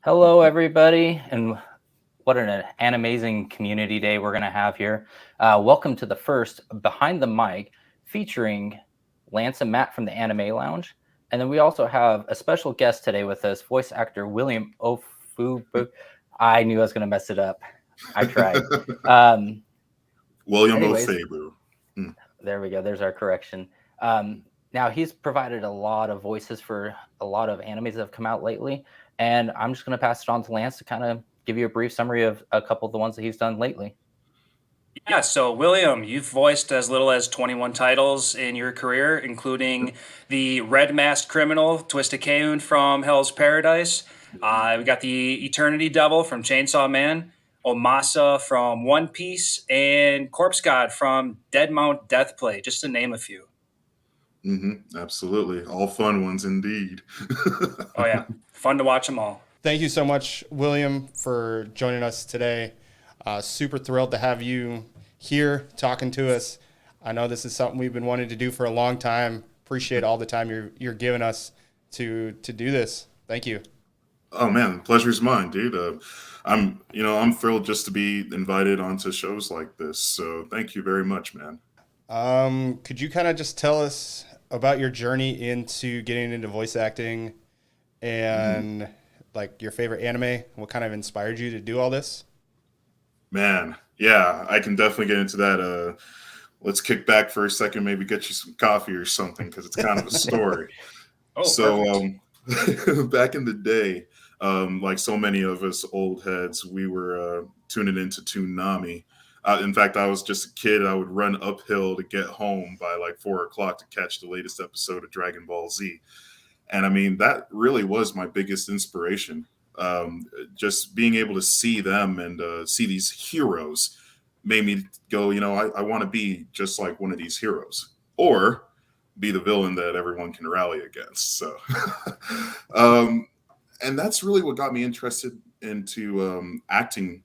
Hello, everybody, and what an amazing community day we're going to have here. Welcome to the first Behind the Mic featuring Lance and Matt from the Anime Lounge. And then we also have a special guest today with us, voice actor William Ofoegbu. I knew I was going to mess it up. I tried. Um, William anyways, Ofoegbu. there we go. There's our correction. Now, he's provided a lot of voices for a lot of animes that have come out lately. And I'm just going to pass it on to Lance to kind of give you a brief summary of a couple of the ones that he's done lately. Yeah, so William, you've voiced as little as 21 titles in your career, including the Red Masked Criminal, Twisted Keun from Hell's Paradise. We got the Eternity Devil from Chainsaw Man, Omasa from One Piece, and Corpse God from Dead Mount Deathplay, just to name a few. Absolutely. All fun ones indeed. Oh, yeah. Fun to watch them all. Thank you so much, William, for joining us today. Super thrilled to have you here talking to us. I know this is something we've been wanting to do for a long time. Appreciate all the time you're giving us to do this. Thank you. Oh man, pleasure's mine, dude. I'm thrilled just to be invited onto shows like this. So thank you very much, man. Could you kind of just tell us about your journey into getting into voice acting and like your favorite anime? What kind of inspired you to do all this? Man, yeah, I can definitely get into that. Let's kick back for a second, maybe get you some coffee or something, because it's kind of a story. Oh, So, back in the day, like so many of us old heads, we were tuning into Toonami. In fact, I was just a kid. I would run uphill to get home by like 4 o'clock to catch the latest episode of Dragon Ball Z. And I mean, that really was my biggest inspiration. Just being able to see them and see these heroes made me go, I want to be just like one of these heroes, or be the villain that everyone can rally against. So, and that's really what got me interested into acting,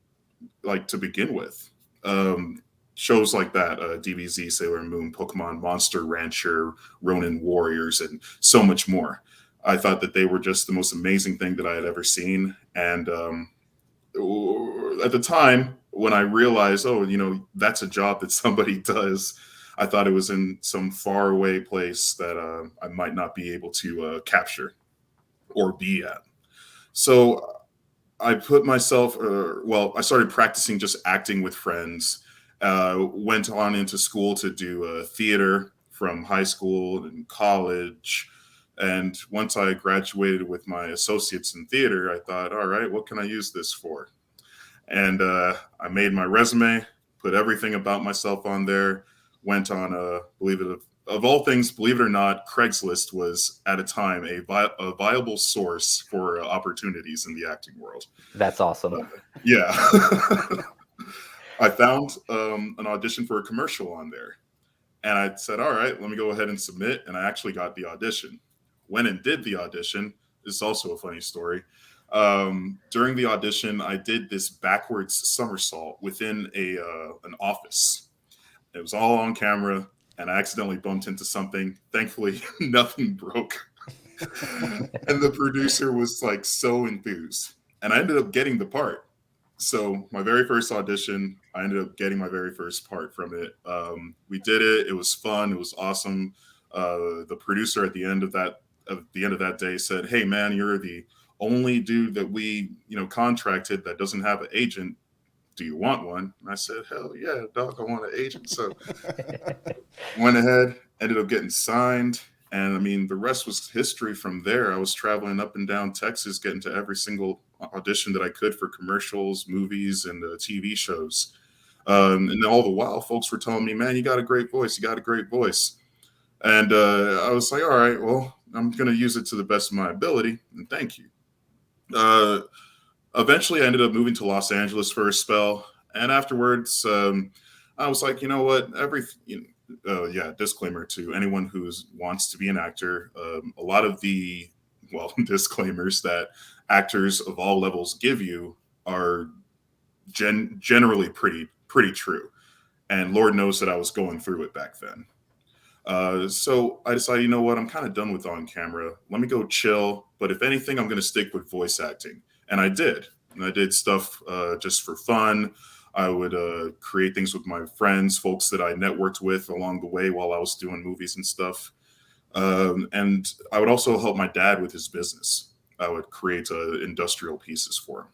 like to begin with. Shows like that, DBZ, Sailor Moon, Pokemon Monster Rancher, Ronin Warriors, and so much more. I thought that they were just the most amazing thing that I had ever seen. And at the time, when I realized, that's a job that somebody does, I thought it was in some faraway place that I might not be able to capture or be at. So I put myself, I started practicing just acting with friends. Went on into school to do theater from high school and college. And once I graduated with my associates in theater, I thought, all right, what can I use this for? And I made my resume, put everything about myself on there, went on, of all things, believe it or not, Craigslist was at a time a viable source for opportunities in the acting world. That's awesome. Yeah. I found an audition for a commercial on there. And I said, all right, let me go ahead and submit. And I actually got the audition. Went and did the audition. This is also a funny story. During the audition, I did this backwards somersault within an office. It was all on camera, and I accidentally bumped into something. Thankfully, nothing broke. And the producer was like so enthused. And I ended up getting the part. So my very first audition, I ended up getting my very first part from it. We did it. It was fun. It was awesome. The producer at the end of that day said, "Hey man, you're the only dude that we contracted that doesn't have an agent. Do you want one?" And I said, "Hell yeah, dog, I want an agent." So went ahead, ended up getting signed. And I mean, the rest was history from there. I was traveling up and down Texas, getting to every single audition that I could for commercials, movies, and TV shows. And all the while, folks were telling me, "Man, you got a great voice. You got a great voice." And I was like, "All right, well, I'm going to use it to the best of my ability." And thank you. Eventually, I ended up moving to Los Angeles for a spell. And afterwards, I was like, you know what? Disclaimer to anyone who wants to be an actor. A lot of the, disclaimers that actors of all levels give you are generally pretty true. And Lord knows that I was going through it back then. So I decided, you know what? I'm kind of done with on camera. Let me go chill. But if anything, I'm going to stick with voice acting. And I did. And I did stuff just for fun. I would create things with my friends, folks that I networked with along the way while I was doing movies and stuff. And I would also help my dad with his business. I would create industrial pieces for him.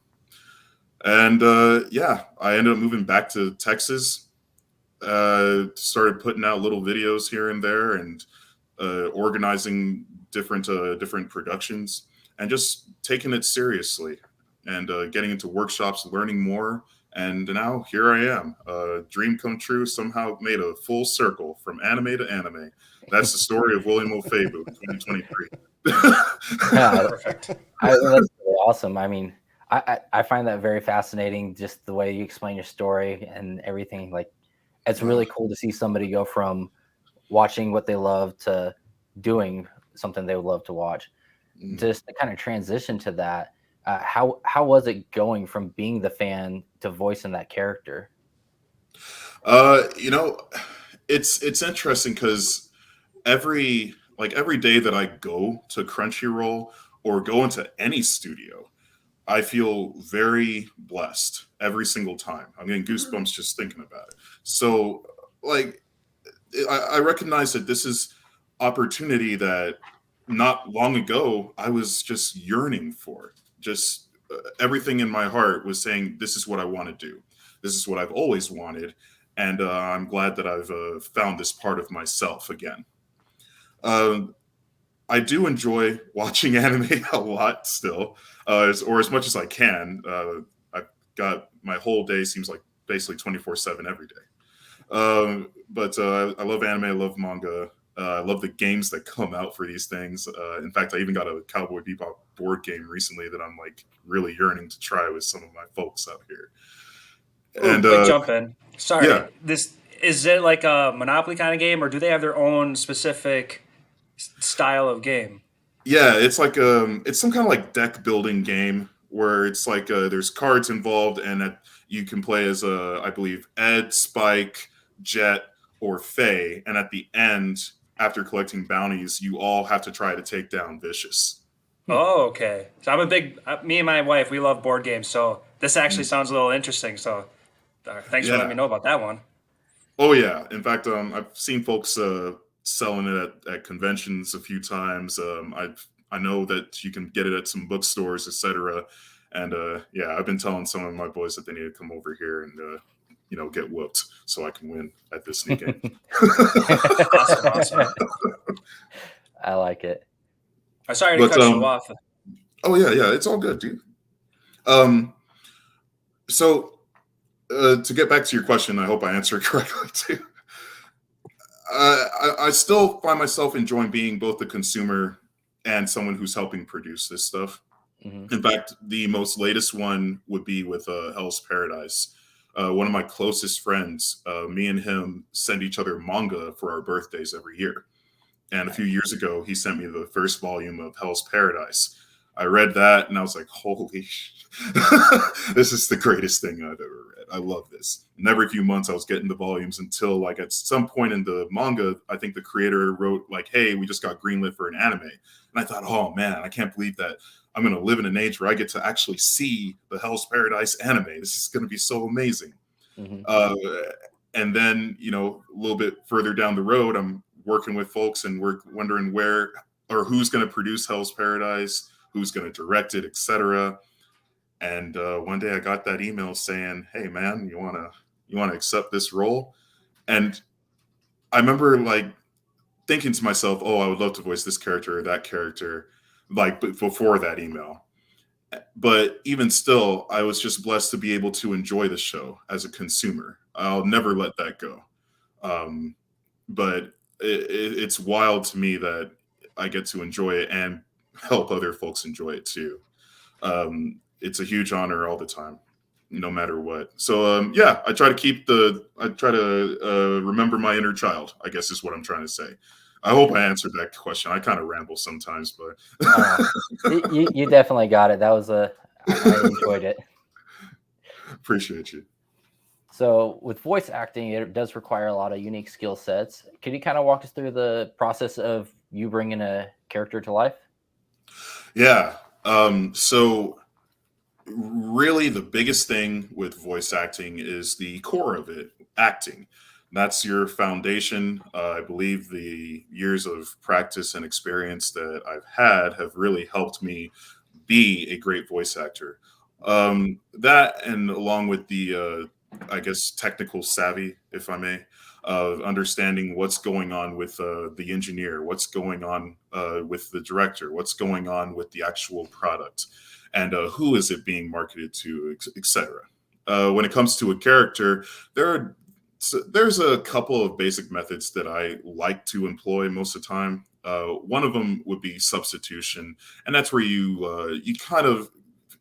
And yeah, I ended up moving back to Texas, started putting out little videos here and there, and organizing different productions, and just taking it seriously, and getting into workshops, learning more. And now here I am. Dream come true. Somehow made a full circle from anime to anime. That's the story of William Ofoegbu in 2023. Yeah, Perfect. that's really awesome. I mean, I find that very fascinating, just the way you explain your story and everything. Like, it's really cool to see somebody go from watching what they love to doing something they would love to watch. Just to kind of transition to that, how was it going from being the fan to voicing that character? You know, it's interesting because every day that I go to Crunchyroll or go into any studio, I feel very blessed every single time. I'm getting goosebumps just thinking about it. So, like, I recognize that this is opportunity that not long ago I was just yearning for. Just everything in my heart was saying, "This is what I want to do. This is what I've always wanted," and I'm glad that I've found this part of myself again. Um, I do enjoy watching anime a lot still, or as much as I can. I've got my whole day seems like basically 24/7 every day. But I love anime. I love manga. I love the games that come out for these things. In fact, I even got a Cowboy Bebop board game recently that I'm like really yearning to try with some of my folks out here. And Quick jump in. Sorry. yeah. This is it like a Monopoly kind of game, or do they have their own specific style of game? Yeah, it's like it's some kind of like deck building game where it's like there's cards involved, and you can play as I believe Ed, Spike, Jet, or Faye, and at the end, after collecting bounties, you all have to try to take down Vicious. Oh, okay. So I'm a big. Me and my wife, we love board games, so this actually sounds a little interesting. So thanks for letting Yeah. me know about that one. Oh yeah. In fact, I've seen folks selling it at conventions a few times. I know that you can get it at some bookstores, etc. And yeah, I've been telling some of my boys that they need to come over here and get whooped so I can win at this new game. Awesome. I like it. I'm sorry to cut you off. Oh yeah, it's all good, dude. So to get back to your question, I hope I answered correctly too. I still find myself enjoying being both the consumer and someone who's helping produce this stuff. Mhm. In fact, the most latest one would be with Hell's Paradise. One of my closest friends, me and him send each other manga for our birthdays every year. And a few years ago, he sent me the first volume of Hell's Paradise. I read that and I was like, holy this is the greatest thing I've ever read. I love this. And every few months I was getting the volumes until like at some point in the manga, I think the creator wrote like, hey, we just got greenlit for an anime. And I thought, oh man, I can't believe that I'm going to live in an age where I get to actually see the Hell's Paradise anime. This is going to be so amazing. Mhm. And then, a little bit further down the road, I'm working with folks and we're wondering where or who's going to produce Hell's Paradise, who's going to direct it, etc. And one day I got that email saying, "Hey man, you want to accept this role?" And I remember like thinking to myself, "Oh, I would love to voice this character or that character," like before that email. But even still, I was just blessed to be able to enjoy the show as a consumer. I'll never let that go. But it's wild to me that I get to enjoy it and help other folks enjoy it too. It's a huge honor all the time, no matter what. So yeah, I try to remember my inner child, I guess is what I'm trying to say. I hope I answered that question. I kind of ramble sometimes, but You definitely got it. That was I enjoyed it. Appreciate you. So with voice acting, it does require a lot of unique skill sets. Could you kind of walk us through the process of you bringing a character to life? Yeah. So really the biggest thing with voice acting is the core of it, acting. That's your foundation. I believe the years of practice and experience that I've had have really helped me be a great voice actor. That, and along with the, I guess, technical savvy, if I may, of understanding what's going on with the engineer, what's going on with the director, what's going on with the actual product, and who is it being marketed to, etc. When it comes to a character, there are there's a couple of basic methods that I like to employ most of the time. One of them would be substitution, and that's where you kind of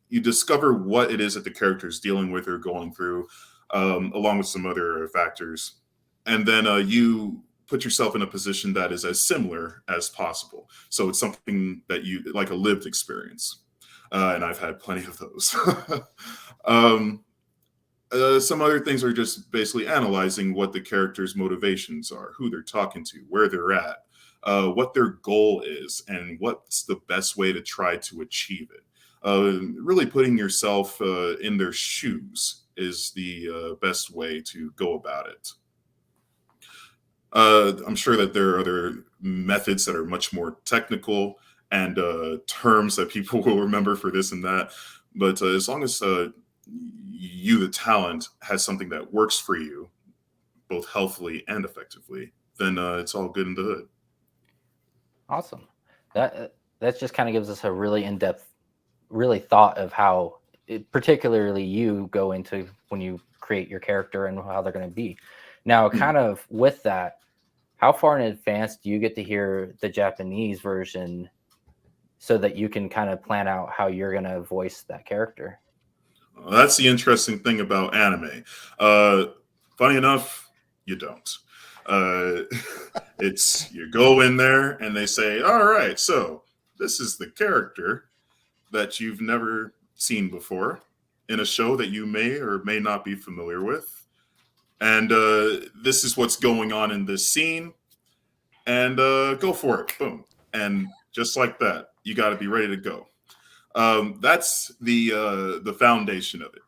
you discover what it is that the character is dealing with or going through, along with some other factors, and then you put yourself in a position that is as similar as possible. So it's something that you like, a lived experience, and I've had plenty of those. um, some other things are just basically analyzing what the character's motivations are, who they're talking to, where they're at, what their goal is, and what's the best way to try to achieve it. Really putting yourself in their shoes is the best way to go about it. I'm sure that there are other methods that are much more technical and terms that people will remember for this and that. But as long as you, the talent, has something that works for you, both healthily and effectively, then it's all good in the hood. Awesome. That just kind of gives us a really in-depth, really thought of how, particularly you go into when you create your character and how they're going to be. Now, kind of with that, how far in advance do you get to hear the Japanese version so that you can kind of plan out how you're going to voice that character? That's the interesting thing about anime. Funny enough, you don't. It's you go in there and they say, all right, so this is the character that you've never seen before in a show that you may or may not be familiar with. And this is what's going on in this scene. And go for it. Boom. And just like that, you got to be ready to go. That's the foundation of it.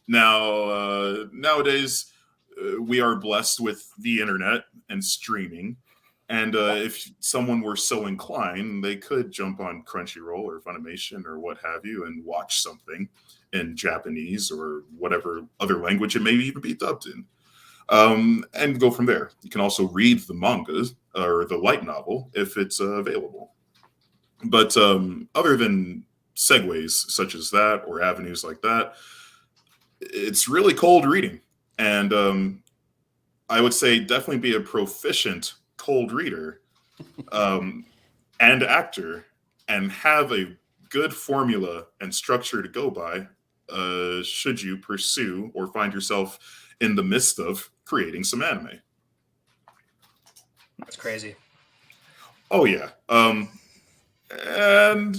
Now, nowadays, we are blessed with the internet and streaming. And if someone were so inclined, they could jump on Crunchyroll or Funimation or what have you and watch something in Japanese or whatever other language it may even be dubbed in. And go from there. You can also read the manga or the light novel if it's available. But other than segues such as that or avenues like that, it's really cold reading. And I would say definitely be a proficient cold reader and actor and have a good formula and structure to go by should you pursue or find yourself in the midst of creating some anime. That's crazy. Oh yeah. And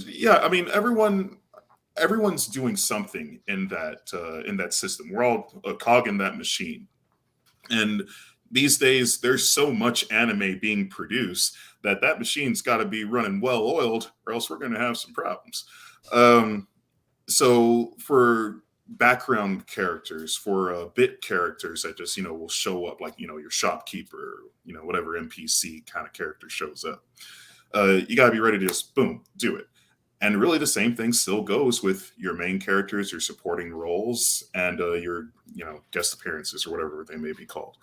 yeah, I mean everyone's doing something in that system. We're all a cog in that machine. And these days there's so much anime being produced that machine's got to be running well oiled or else we're going to have some problems. So for background characters, for bit characters that just will show up, like your shopkeeper, whatever NPC kind of character shows up, you got to be ready to just boom, do it. And really the same thing still goes with your main characters, your supporting roles, and your guest appearances or whatever they may be called.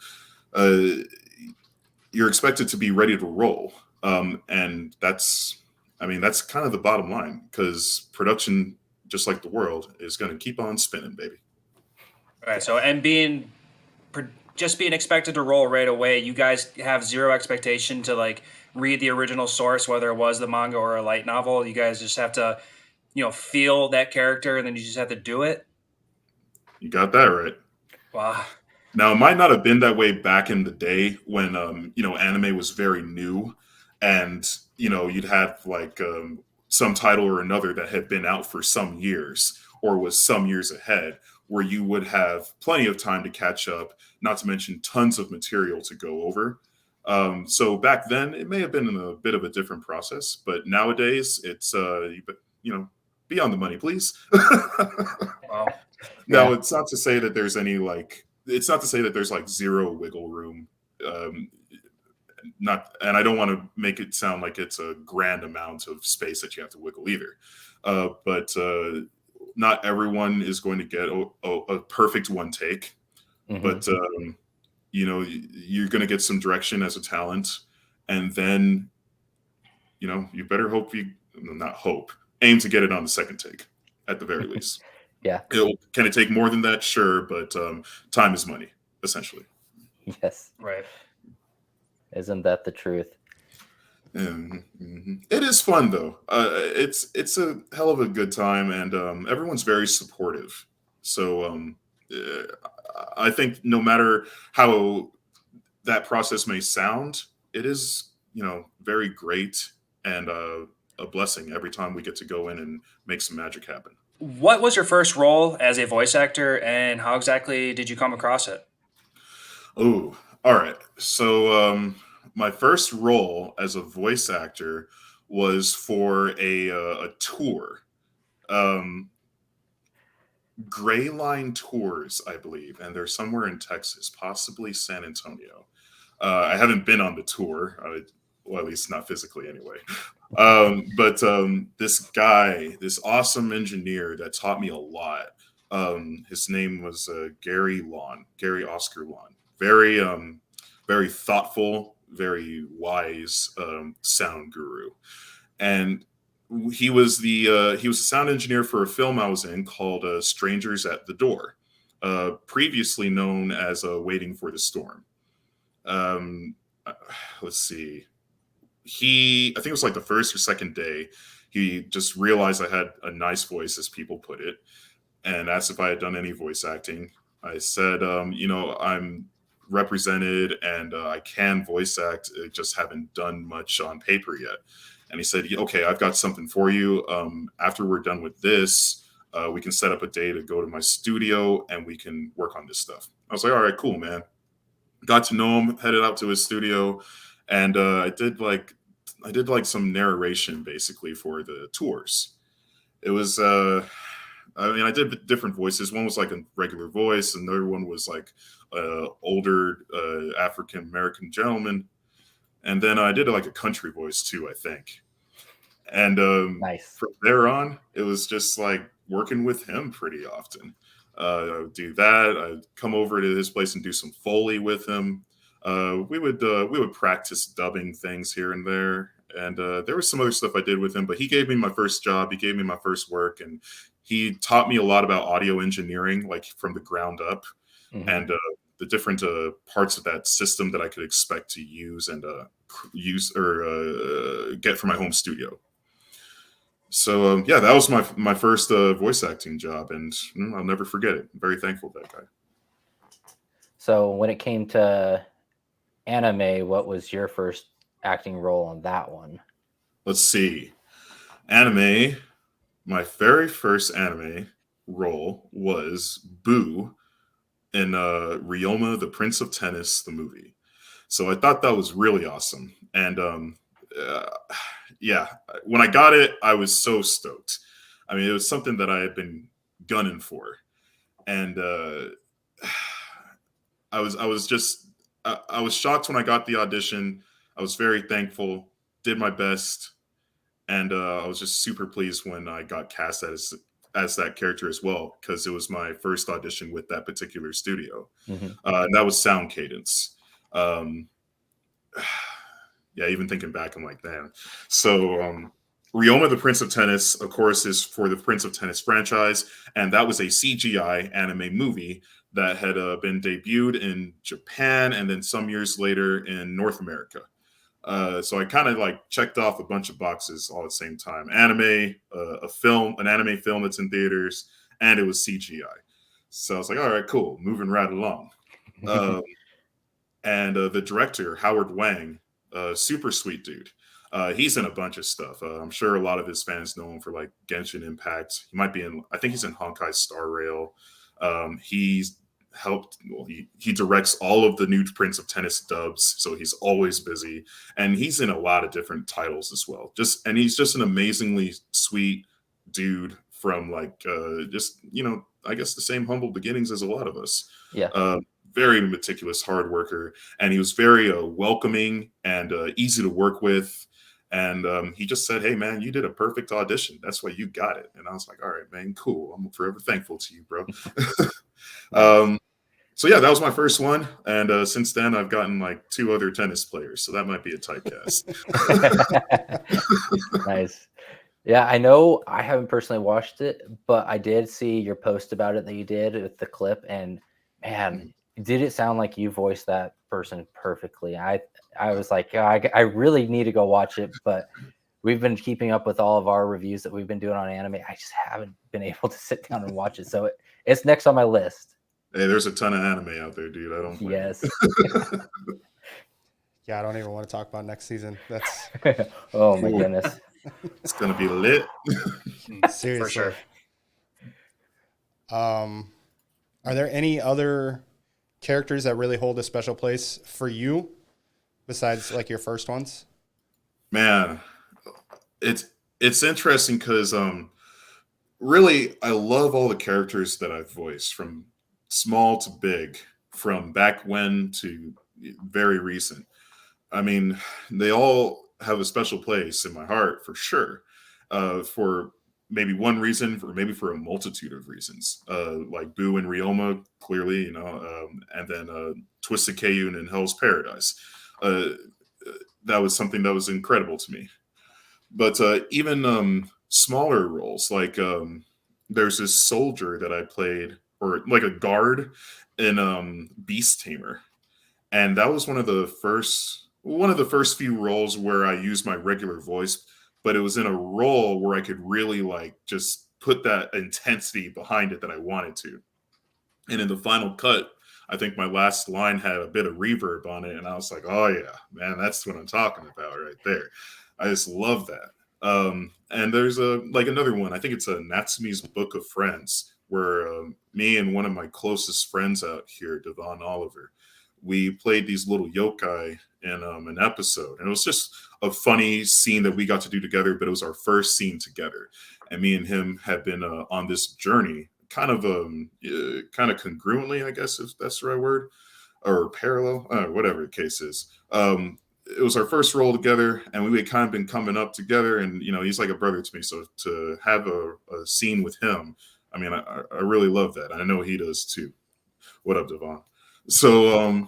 You're expected to be ready to roll, and that's kind of the bottom line, because production, just like the world, is going to keep on spinning, baby. All right. So, and just being expected to roll right away, you guys have zero expectation to like read the original source, whether it was the manga or a light novel. You guys just have to, feel that character, and then you just have to do it. You got that right. Wow. Now, it might not have been that way back in the day when, anime was very new, and you'd have like some title or another that had been out for some years or was some years ahead, where you would have plenty of time to catch up, not to mention tons of material to go over. So back then, it may have been in a bit of a different process, but nowadays it's be on the money, please. Wow. Now, Yeah. it's not to say that there's any it's not to say that there's like zero wiggle room. Not, and I don't want to make it sound like it's a grand amount of space that you have to wiggle either. But not everyone is going to get a perfect one take. Mhm. But you're going to get some direction as a talent, and then you better aim to get it on the second take at the very least. Yeah. Can it take more than that? Sure, but time is money, essentially. Yes. Right. Isn't that the truth? Mm-hmm. It is fun though. It's a hell of a good time, and everyone's very supportive. So I think no matter how that process may sound, it is very great and a blessing every time we get to go in and make some magic happen. What was your first role as a voice actor, and how exactly did you come across it? Oh, all right. So my first role as a voice actor was for a tour. Gray Line Tours, I believe, and they're somewhere in Texas, possibly San Antonio. I haven't been on the tour, well, at least not physically anyway. But this guy, this awesome engineer that taught me a lot, his name was Gary Oscar Lawn. Very thoughtful, very wise sound guru. And he was a sound engineer for a film I was in called Strangers at the Door, previously known as Waiting for the Storm. Let's see. I think it was like the first or second day, he just realized I had a nice voice, as people put it, and asked if I had done any voice acting. I said, I'm represented and I can voice act, just haven't done much on paper yet. And he said, okay, I've got something for you. After we're done with this, we can set up a day to go to my studio and we can work on this stuff. I was like, all right, cool, man. Got to know him, headed out to his studio, and I did like some narration basically for the tours. It was I did different voices. One was like a regular voice, and another one was like older African American gentleman, and then I did like a country voice too, I think. And Nice. from there on, it was just like working with him pretty often. I would do that. I'd come over to his place and do some Foley with him. We would practice dubbing things here and there, and there was some other stuff I did with him. But he gave me my first job. He gave me my first work, and he taught me a lot about audio engineering, like from the ground up, Mhm. and the different parts of that system that I could expect to use and get for my home studio. So yeah, that was my first voice acting job, and I'll never forget it. I'm very thankful for that guy. So when it came to anime, what was your first acting role on that one? Let's see. Anime. My very first anime role was Boo in Ryoma, the Prince of Tennis, the movie. So I thought that was really awesome. And yeah, when I got it, I was so stoked. I mean, it was something that I had been gunning for. And I was shocked when I got the audition. I was very thankful, did my best, and I was just super pleased when I got cast as that character as well, because it was my first audition with that particular studio. Mm-hmm. And that was Sound Cadence. Yeah, even thinking back, I'm like, damn. So Ryoma, the Prince of Tennis, of course, is for the Prince of Tennis franchise, and that was a CGI anime movie that had been debuted in Japan and then some years later in North America. So I kind of like checked off a bunch of boxes all at the same time. Anime, an anime film that's in theaters, and it was CGI. So I was like, all right, cool, moving right along. And the director, Howard Wang, super sweet dude. He's in a bunch of stuff. I'm sure a lot of his fans know him for like Genshin Impact. He might be I think he's in Honkai Star Rail. He's helped, he directs all of the new Prince of Tennis dubs, so he's always busy, and he's in a lot of different titles as well. And he's just an amazingly sweet, dude from like just, I guess the same humble beginnings as a lot of us. Yeah. Very meticulous, hard worker, and he was very welcoming and easy to work with. And he just said, "Hey, man, you did a perfect audition. That's why you got it." And I was like, "All right, man, cool. I'm forever thankful to you, bro." So yeah, that was my first one, and since then I've gotten like 2 other tennis players, so that might be a typecast. Nice. Yeah, I know I haven't personally watched it, but I did see your post about it that you did with the clip, and man, did it sound like you voiced that person perfectly. I was like, yeah, I really need to go watch it, but we've been keeping up with all of our reviews that we've been doing on anime. I just haven't been able to sit down and watch it, so it's next on my list. Hey, there's a ton of anime out there, dude. I don't blame Yes. Yeah, I don't even want to talk about next season. That's Oh my goodness. It's gonna be lit. seriously. For sure. Are there any other characters that really hold a special place for you besides like your first ones? Man, it's interesting because really I love all the characters that I've voiced, from small to big, from back when to very recent. I mean, they all have a special place in my heart for sure. For maybe one reason, or maybe for a multitude of reasons. Like Boo and Ryoma, clearly, and then Twisted Keyun and Hell's Paradise. That was something that was incredible to me. But even smaller roles, like there's this soldier that I played, or like a guard in Beast Tamer, and that was one of the first few roles where I used my regular voice, but it was in a role where I could really like just put that intensity behind it that I wanted to. And in the final cut, I think my last line had a bit of reverb on it, and I was like, "Oh yeah, man, that's what I'm talking about right there." I just love that. And there's another one. I think it's a Natsume's Book of Friends, where me and one of my closest friends out here, Devon Oliver, we played these little yokai in an episode, and it was just a funny scene that we got to do together. But it was our first scene together, and me and him had been on this journey, kind of congruently, I guess, if that's the right word, or parallel, whatever the case is. It was our first role together, and we had kind of been coming up together, and he's like a brother to me. So to have a scene with him, I mean, I really love that. I know he does too. What up, Devon? So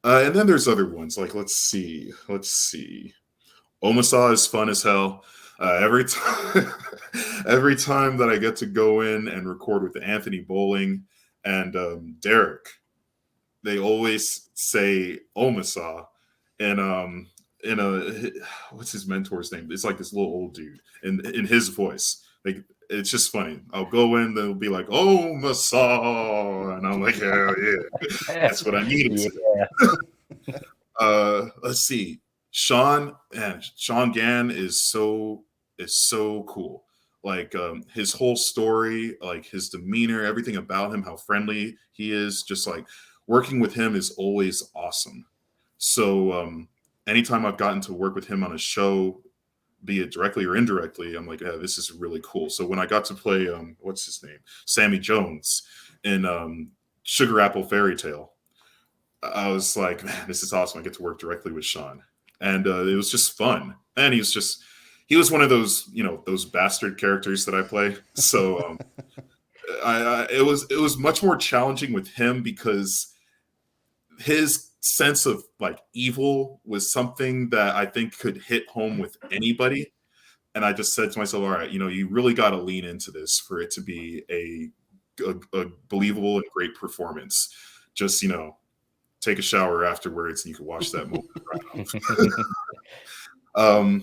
and then there's other ones, like let's see. Omasa is fun as hell. Every time every time that I get to go in and record with Anthony Bowling and Derek, they always say Omasa, and in a what's his mentor's name? It's like this little old dude in his voice. Like, it's just funny. I'll go in, they'll be like, "Oh, Masa," and I'm like, "Hell yeah, that's what I needed." Yeah. Let's see. Sean Gann is so cool. Like his whole story, like his demeanor, everything about him, how friendly he is. Just like working with him is always awesome. So anytime I've gotten to work with him on a show, be it directly or indirectly, I'm like, yeah, this is really cool. So when I got to play, what's his name, Sammy Jones in Sugar Apple Fairy Tale, I was like, man, this is awesome. I get to work directly with Sean, and it was just fun. And he was one of those, those bastard characters that I play. So it was much more challenging with him because his sense of like evil was something that I think could hit home with anybody. And I just said to myself, all right, you really got to lean into this for it to be a believable and great performance. Just, take a shower afterwards and you can watch that movie right off.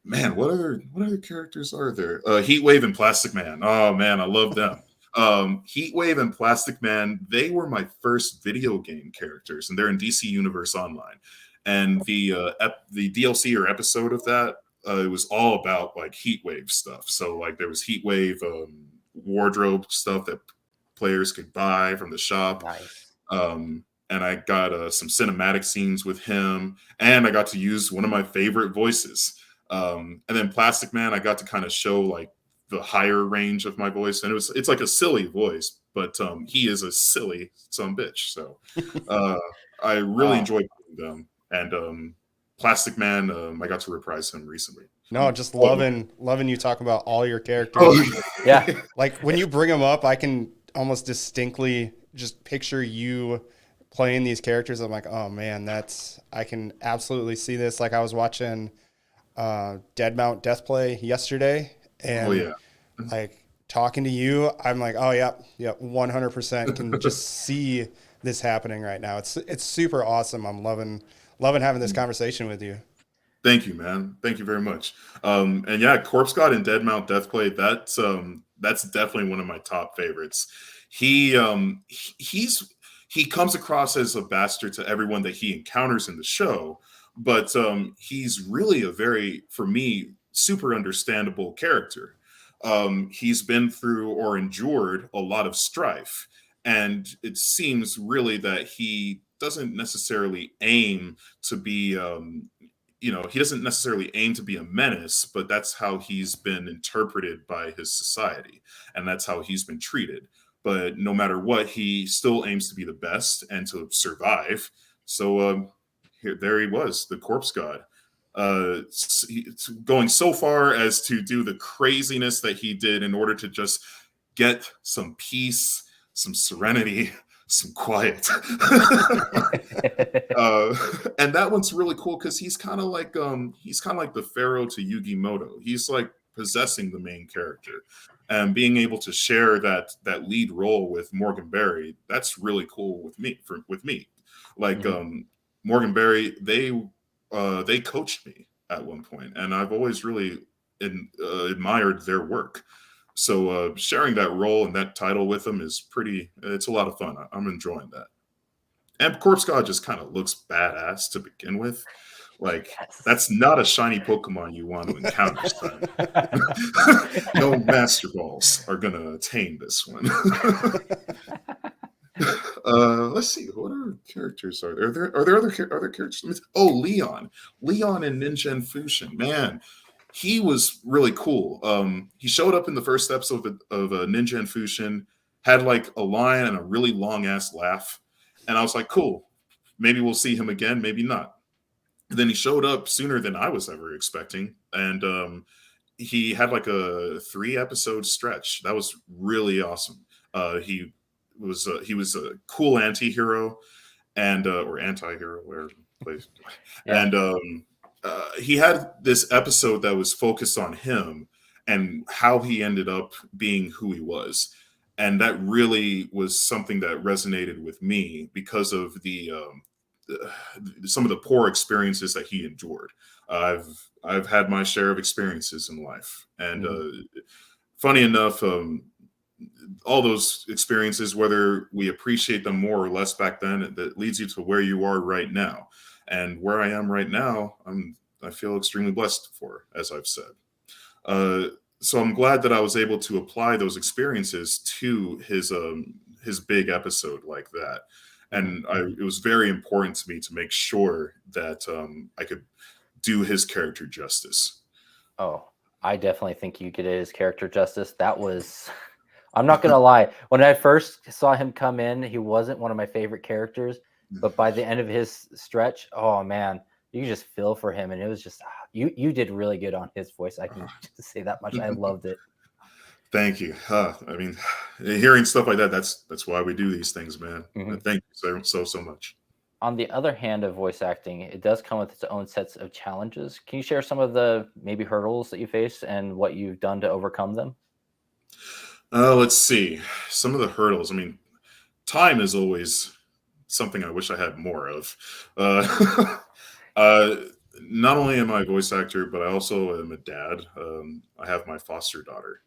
Man, what other characters are there? Heatwave and Plastic Man. Oh man, I love them. Heatwave and Plastic Man, they were my first video game characters, and they're in DC Universe Online. And the DLC or episode of that, it was all about like Heatwave stuff. So like there was Heatwave wardrobe stuff that players could buy from the shop. Nice. And I got some cinematic scenes with him, and I got to use one of my favorite voices. And then Plastic Man, I got to kind of show like the higher range of my voice, and it's like a silly voice, but he is a silly son bitch. So I really enjoyed them. And Plastic Man, I got to reprise him recently. No, just loving you talk about all your characters. Oh, Yeah. Like when you bring them up, I can almost distinctly just picture you playing these characters. I'm like, oh man, I can absolutely see this. Like I was watching Dead Mount Death Play yesterday, and like talking to you, I'm like, oh yeah, 100% can just see this happening right now. It's super awesome. I'm loving having this conversation with you. Thank you, man. Thank you very much. And yeah, Corpse God and Dead Mount Death Play, that's definitely one of my top favorites. He comes across as a bastard to everyone that he encounters in the show, but he's really a very, for me, super understandable character. He's been through or endured a lot of strife, and it seems really that he doesn't necessarily aim to be he doesn't necessarily aim to be a menace, but that's how he's been interpreted by his society, and that's how he's been treated. But no matter what, he still aims to be the best and to survive. So there he was, the Corpse God, going so far as to do the craziness that he did in order to just get some peace, some serenity, some quiet. And that one's really cool because he's kind of like the pharaoh to Yugi Moto. He's like possessing the main character, and being able to share that lead role with Morgan Berry, that's really cool with me. Like Morgan Berry, they coached me at one point, and I've always really admired their work. So sharing that role and that title with them it's a lot of fun. I'm enjoying that. And Corpse God just kind of looks badass to begin with. Like, that's not a shiny Pokemon you want to encounter, son. No Master Balls are going to attain this one. Let's see. What other characters are there? Are there other characters? Oh, Leon and Ninja and Fushin. Man, he was really cool. He showed up in the first episode of Ninja and Fushin, had like a line and a really long ass laugh. And I was like, cool, maybe we'll see him again, maybe not. And then he showed up sooner than I was ever expecting. And he had like a 3-episode stretch. That was really awesome. He was a cool anti-hero and or anti-hero, whatever place. Yeah. And he had this episode that was focused on him and how he ended up being who he was. And that really was something that resonated with me because of some of the poor experiences that he endured. I've had my share of experiences in life, and funny enough, all those experiences, whether we appreciate them more or less back then, that leads you to where you are right now. And where I am right now, I feel extremely blessed for, as I've said. So I'm glad that I was able to apply those experiences to his big episode like that. And it was very important to me to make sure that I could do his character justice. Oh, I definitely think you did his character justice. That was, I'm not going to lie. When I first saw him come in, he wasn't one of my favorite characters. But by the end of his stretch, oh man, you just feel for him. And it was just, you did really good on his voice. I can just say that much. I loved it. Thank you. I mean, hearing stuff like that, that's why we do these things, man. Thank you so much. On the other hand of voice acting, it does come with its own sets of challenges. Can you share some of the maybe hurdles that you face and what you've done to overcome them? Let's see. Some of the hurdles. I mean, time is always something I wish I had more of. Not only am I a voice actor, but I also am a dad. I have my foster daughter,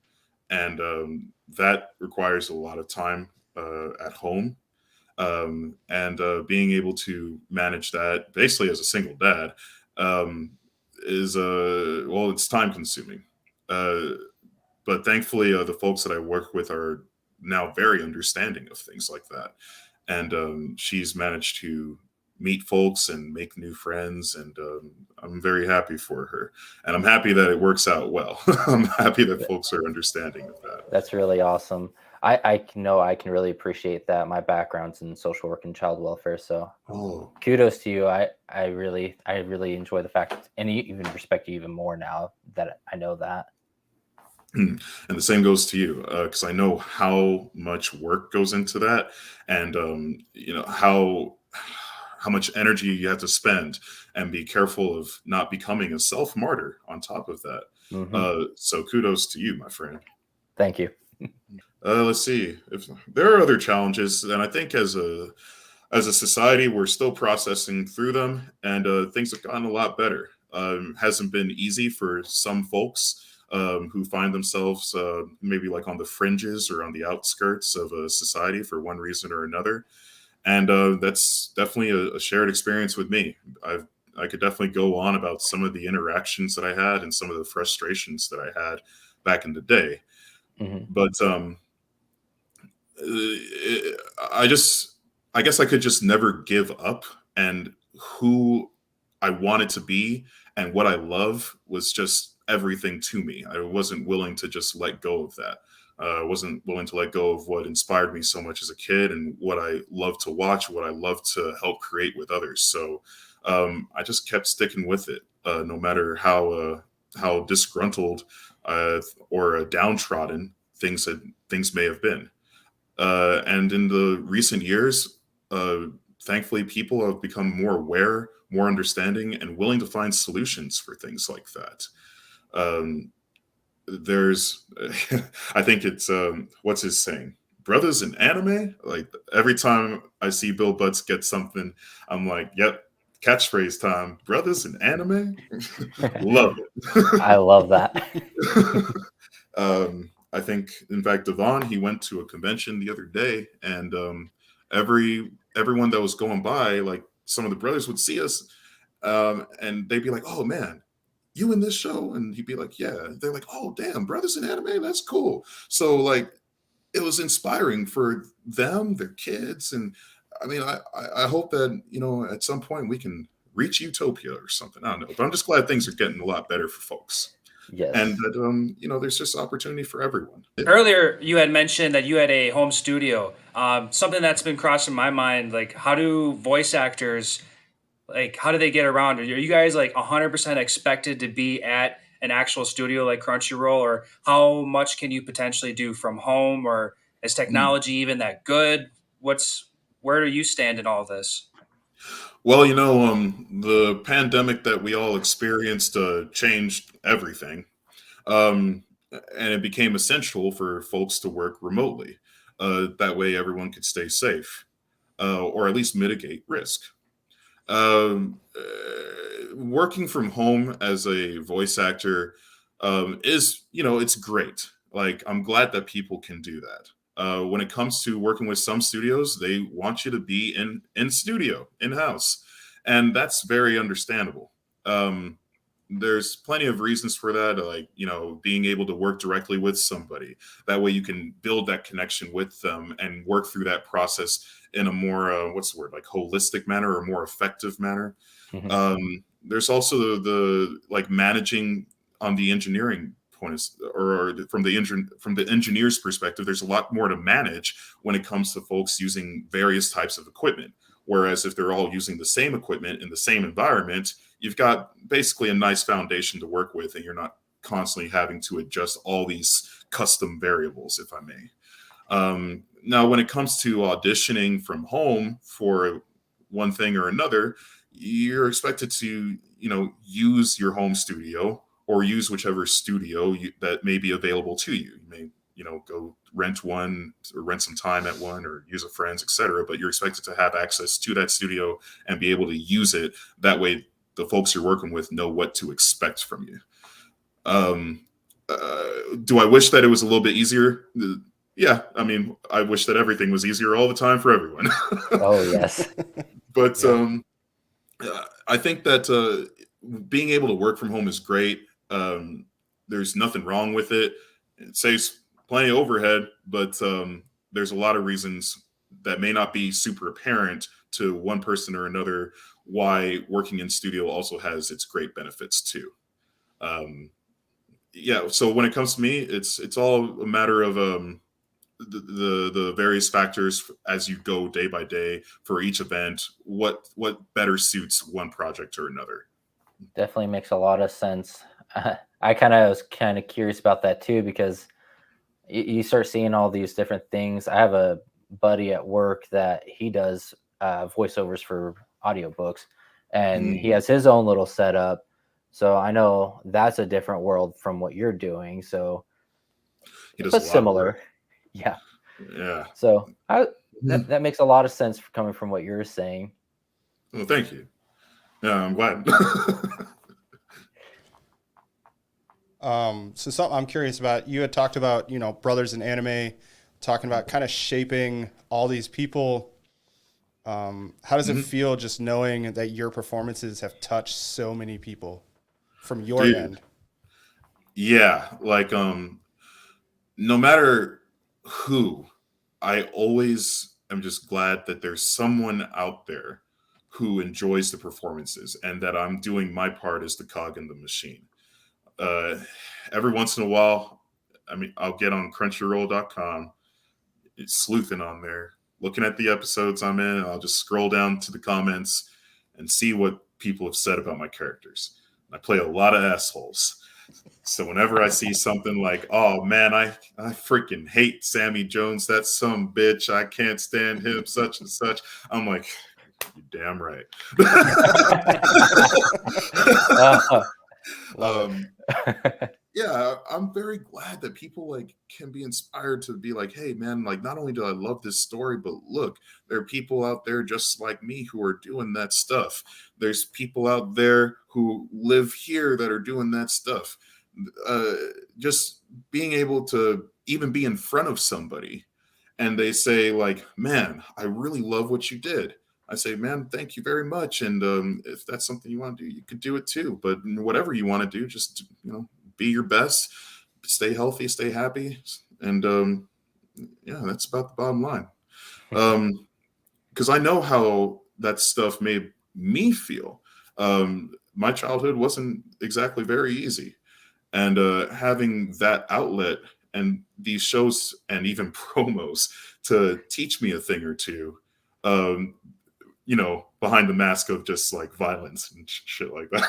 and that requires a lot of time at home. And being able to manage that basically as a single dad is it's time consuming. But thankfully, the folks that I work with are now very understanding of things like that. And she's managed to meet folks and make new friends. And I'm very happy for her. And I'm happy that it works out well. I'm happy that folks are understanding of that. That's really awesome. I can really appreciate that. My background's in social work and child welfare, so kudos to you. I really enjoy the fact, and even respect you even more now that I know that. And the same goes to you, because I know how much work goes into that, and how much energy you have to spend, and be careful of not becoming a self-martyr on top of that. So kudos to you, my friend. Thank you. Let's see if there are other challenges, and I think as a society, we're still processing through them, and things have gotten a lot better. Hasn't been easy for some folks who find themselves maybe like on the fringes or on the outskirts of a society for one reason or another. And that's definitely a shared experience with me. I could definitely go on about some of the interactions that I had and some of the frustrations that I had back in the day. But I guess I could just never give up. And who I wanted to be and what I love was just everything to me. I wasn't willing to just let go of that. I wasn't willing to let go of what inspired me so much as a kid and what I love to watch, what I love to help create with others. So I just kept sticking with it, no matter how disgruntled or downtrodden things may have been. And in the recent years, thankfully, people have become more aware, more understanding, and willing to find solutions for things like that. There's, I think it's, what's his saying? Brothers in anime? Like every time I see Bill Butts get something, I'm like, yep, catchphrase time. Brothers in anime? Love it. I love that. I think, in fact, Devon, he went to a convention the other day, and everyone that was going by, like some of the brothers would see us, and they'd be like, "Oh man, you in this show?" And he'd be like, "Yeah." They're like, "Oh damn, brothers in anime, that's cool." So like, it was inspiring for them, their kids, and I mean, I hope that at some point we can reach utopia or something. I don't know, but I'm just glad things are getting a lot better for folks. Yes. And that, there's just opportunity for everyone. Earlier, you had mentioned that you had a home studio. Something that's been crossing my mind, like how do voice actors, like how do they get around? Are you guys like 100% expected to be at an actual studio like Crunchyroll, or how much can you potentially do from home, or is technology even that good? Where do you stand in all this? Well, the pandemic that we all experienced changed everything. And it became essential for folks to work remotely. That way everyone could stay safe, or at least mitigate risk. Working from home as a voice actor it's great. Like, I'm glad that people can do that. When it comes to working with some studios, they want you to be in studio, in-house. And that's very understandable. There's plenty of reasons for that, like, being able to work directly with somebody. That way you can build that connection with them and work through that process in a more, what's the word, like holistic manner or more effective manner. There's also the like managing on the engineering point, or from the engineer's perspective, there's a lot more to manage when it comes to folks using various types of equipment. Whereas if they're all using the same equipment in the same environment, you've got basically a nice foundation to work with, and you're not constantly having to adjust all these custom variables, if I may. Now, when it comes to auditioning from home for one thing or another, you're expected to, use your home studio or use whichever studio that may be available to you. You may, go rent one or rent some time at one or use a friend's, etc. But you're expected to have access to that studio and be able to use it. That way, the folks you're working with know what to expect from you. Do I wish that it was a little bit easier? Yeah, I mean, I wish that everything was easier all the time for everyone. Oh, yes. But I think that being able to work from home is great. There's nothing wrong with it. It saves plenty of overhead, but there's a lot of reasons that may not be super apparent to one person or another why working in studio also has its great benefits too. Yeah, so when it comes to me, it's all a matter of the various factors as you go day by day for each event. What better suits one project or another? Definitely makes a lot of sense. I was kind of curious about that too, because you start seeing all these different things. I have a buddy at work that he does voiceovers for audiobooks, and he has his own little setup. So I know that's a different world from what you're doing. So, He does but a lot of similar, work. yeah. Yeah. So that makes a lot of sense coming from what you're saying. Well, thank you. Yeah, I'm glad. So something I'm curious about, you had talked about, brothers in anime, talking about kind of shaping all these people. How does it feel just knowing that your performances have touched so many people from your end? Yeah, like no matter who, I always am just glad that there's someone out there who enjoys the performances and that I'm doing my part as the cog in the machine. Every once in a while, I mean, I'll get on crunchyroll.com, sleuthing on there, looking at the episodes I'm in, and I'll just scroll down to the comments and see what people have said about my characters. I play a lot of assholes. So whenever I see something like, oh man, I freaking hate Sammy Jones, that some bitch, I can't stand him, such and such, I'm like, you're damn right. Yeah, I'm very glad that people like can be inspired to be like, hey man, like not only do I love this story, but look, there are people out there just like me who are doing that stuff. There's people out there who live here that are doing that stuff. Just being able to even be in front of somebody and they say like, man, I really love what you did. I say, man, thank you very much. And if that's something you want to do, you could do it too. But whatever you want to do, just, be your best, stay healthy, stay happy. And yeah, that's about the bottom line. Because I know how that stuff made me feel. My childhood wasn't exactly very easy. And having that outlet and these shows and even promos to teach me a thing or two, behind the mask of just like violence and shit like that.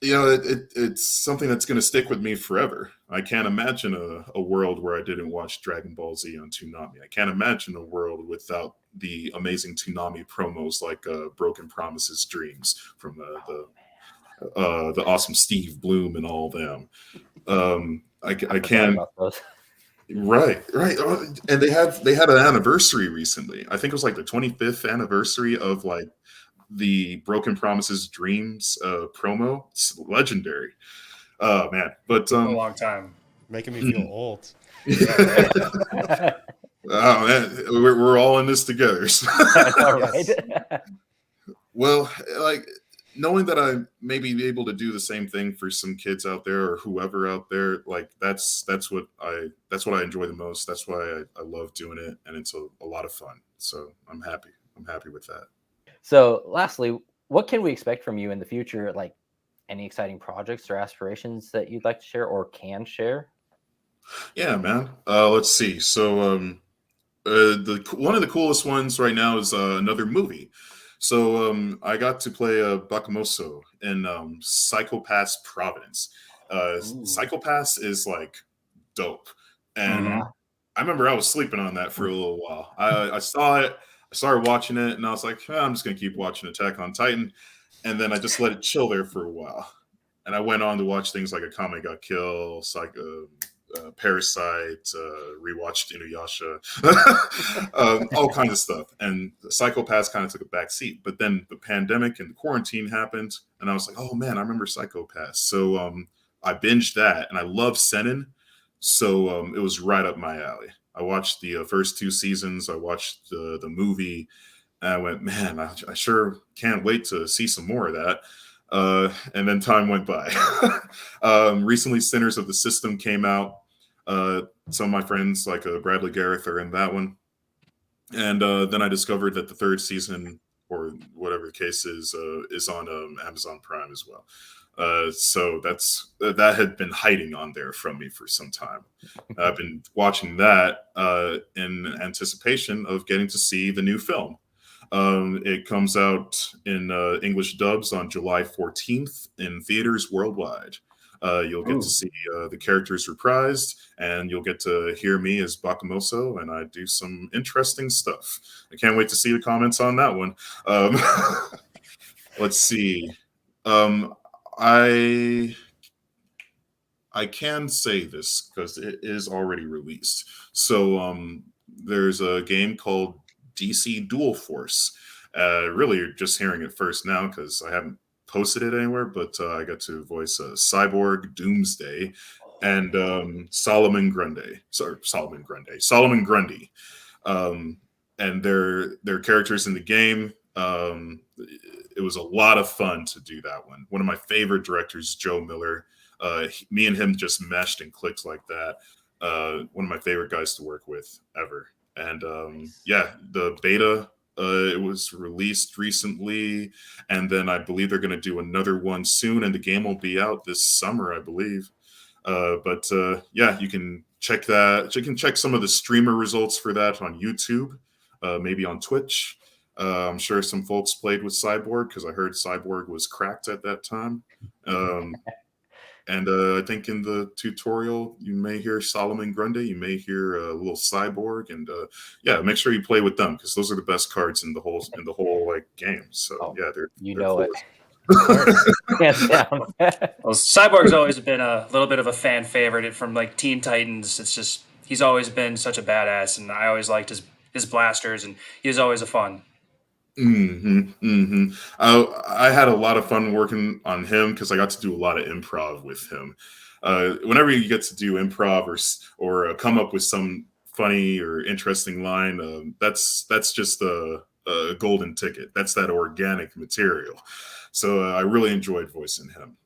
It's something that's going to stick with me forever. I can't imagine a world where I didn't watch Dragon Ball Z on Toonami. I can't imagine a world without the amazing Toonami promos like Broken Promises Dreams from the awesome Steve Bloom and all them. I can't. About those. Right. And they had an anniversary recently. I think it was like the 25th anniversary of like the Broken Promises Dreams promo. It's legendary. Oh man. But a long time. Making me feel old. Oh man, we're all in this together. Right. Well, like knowing that I may be able to do the same thing for some kids out there or whoever out there, like that's what I enjoy the most. That's why I love doing it, and it's a lot of fun. So I'm happy with that. So lastly, what can we expect from you in the future? Like any exciting projects or aspirations that you'd like to share or can share? Yeah, man. Let's see. So one of the coolest ones right now is another movie. So I got to play Bakamoso in Psychopath's Providence. Psychopaths is like dope. And I remember I was sleeping on that for a little while. I saw it. I started watching it, and I was like, I'm just going to keep watching Attack on Titan. And then I just let it chill there for a while. And I went on to watch things like Akame ga Kill, Parasite, rewatched Inuyasha, all kinds of stuff. And Psychopaths kind of took a back seat. But then the pandemic and the quarantine happened, and I was like, oh man, I remember Psychopaths. So I binged that, and I love Seinen. So it was right up my alley. I watched the first 2 seasons. I watched the movie, and I went, man, I sure can't wait to see some more of that. And then time went by. Recently, Sinners of the System came out. Some of my friends, like Bradley Gareth, are in that one. And then I discovered that the third season, or whatever the case is on Amazon Prime as well. So that had been hiding on there from me for some time. I've been watching that in anticipation of getting to see the new film. It comes out in English dubs on July 14th in theaters worldwide. You'll get to see the characters reprised, and you'll get to hear me as Bakumoso, and I do some interesting stuff. I can't wait to see the comments on that one. Let's see. I can say this because it is already released. So there's a game called DC Dual Force. Really, you're just hearing it first now because I haven't posted it anywhere, but I got to voice Cyborg, Doomsday, and Solomon Grundy. Solomon Grundy. And their characters in the game. It was a lot of fun to do that one. One of my favorite directors, Joe Miller. Me and him just meshed and clicked like that. One of my favorite guys to work with ever. And yeah, the beta, it was released recently, and then I believe they're going to do another one soon, and the game will be out this summer, I believe. But yeah, you can check that. You can check some of the streamer results for that on YouTube, maybe on Twitch. I'm sure some folks played with Cyborg because I heard Cyborg was cracked at that time. And I think in the tutorial, you may hear Solomon Grundy, you may hear a little Cyborg, and yeah, make sure you play with them because those are the best cards in the whole like game. So yeah, they're know cool. it. Hands down. Well, Cyborg's always been a little bit of a fan favorite from like Teen Titans. It's just he's always been such a badass, and I always liked his blasters, and he was always a fun. I had a lot of fun working on him because I got to do a lot of improv with him. Whenever you get to do improv or come up with some funny or interesting line, that's just a golden ticket. That's that organic material. So I really enjoyed voicing him.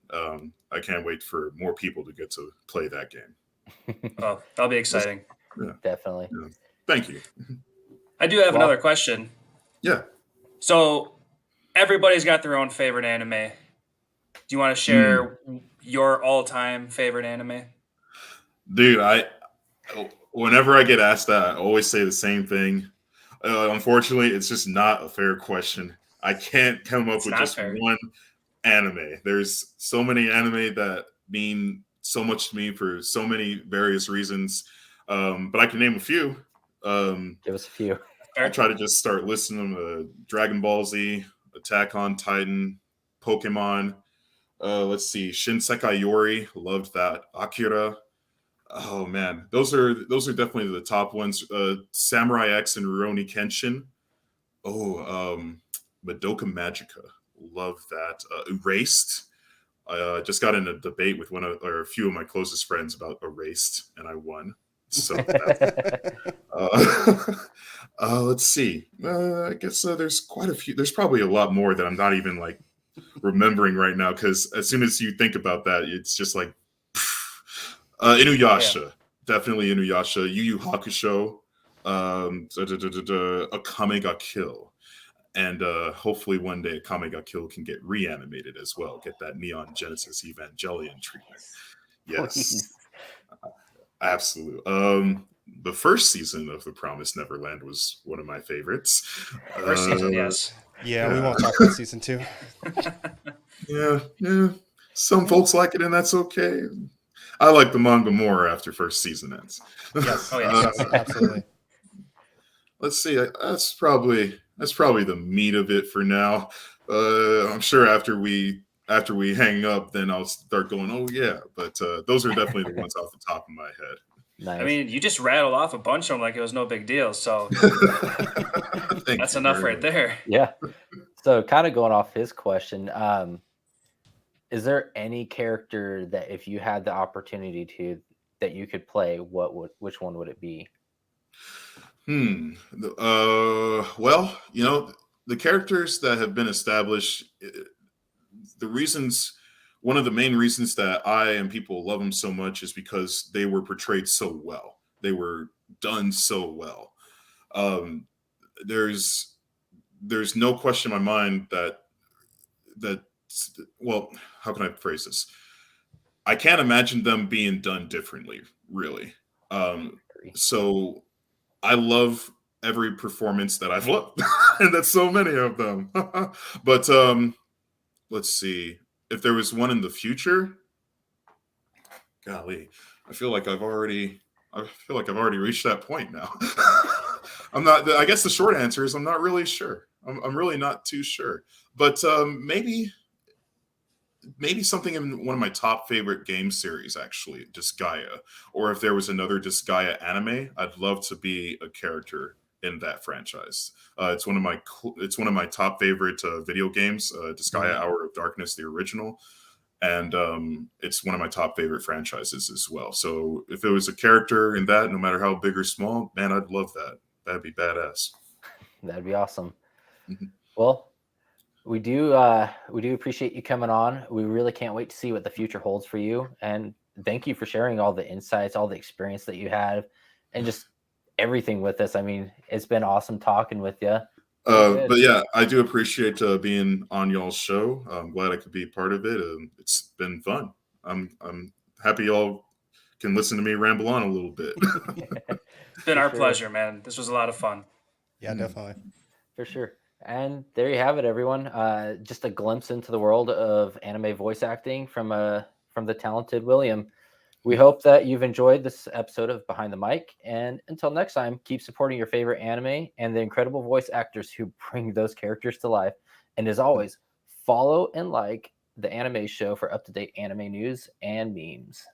I can't wait for more people to get to play that game. Oh, that'll be exciting. Yeah. Definitely. Yeah. Thank you. I do have another question. Yeah. So everybody's got their own favorite anime. Do you want to share your all-time favorite anime? Dude, whenever I get asked that, I always say the same thing. Unfortunately, it's just not a fair question. I can't come up with just one anime. There's so many anime that mean so much to me for so many various reasons. But I can name a few. Give us a few. I'll try to just start listing them. Dragon Ball Z, Attack on Titan, Pokemon. Let's see, Shinsekai Yori, loved that. Akira. Oh man, those are definitely the top ones. Samurai X and Rurouni Kenshin. Oh, Madoka Magica, love that. Erased. I just got in a debate with a few of my closest friends about Erased, and I won. So let's see. I guess there's quite a few. There's probably a lot more that I'm not even like remembering right now because as soon as you think about that, it's just like Inuyasha, definitely Inuyasha. Yu Yu Hakusho, Akame ga Kill, and hopefully one day Akame ga Kill can get reanimated as well. Get that Neon Genesis Evangelion treatment. Yes. Absolutely. The first season of The Promised Neverland was one of my favorites. First season, yes. Yeah, we won't talk about season 2. Yeah. Some folks like it, and that's okay. I like the manga more after first season ends. Yes, yes, absolutely. Let's see. That's probably the meat of it for now. I'm sure after we hang up, then I'll start going, oh yeah. But those are definitely the ones off the top of my head. Nice. I mean, you just rattled off a bunch of them like it was no big deal. So that's enough right there. Yeah. So kind of going off his question, is there any character that if you had the opportunity to, that you could play, which one would it be? Well, the characters that have been established, one of the main reasons that I and people love them so much is because they were portrayed so well. They were done so well. there's no question in my mind that well, how can I phrase this? I can't imagine them being done differently, really. So I love every performance that I've loved, and that's so many of them. But let's see. If there was one in the future, golly, I feel like I've already reached that point now. I'm not. I guess the short answer is I'm not really sure. I'm really not too sure. But maybe something in one of my top favorite game series, actually, Disgaea. Or if there was another Disgaea anime, I'd love to be a character in that franchise. It's one of my top favorite video games, Disgaea Hour of Darkness, the original. And it's one of my top favorite franchises as well. So if it was a character in that, no matter how big or small, man, I'd love that. That'd be badass. That'd be awesome. Well, we do appreciate you coming on. We really can't wait to see what the future holds for you. And thank you for sharing all the insights, all the experience that you have, and just everything with us. I mean, it's been awesome talking with you. But yeah, I do appreciate being on y'all's show. I'm glad I could be part of it. It's been fun. I'm happy y'all can listen to me ramble on a little bit. It's been our pleasure, man. This was a lot of fun. Yeah, definitely. For sure. And there you have it, everyone. Just a glimpse into the world of anime voice acting from the talented William. We hope that you've enjoyed this episode of Behind the Mic. And until next time, keep supporting your favorite anime and the incredible voice actors who bring those characters to life. And as always, follow and like the Animaze Show for up-to-date anime news and memes.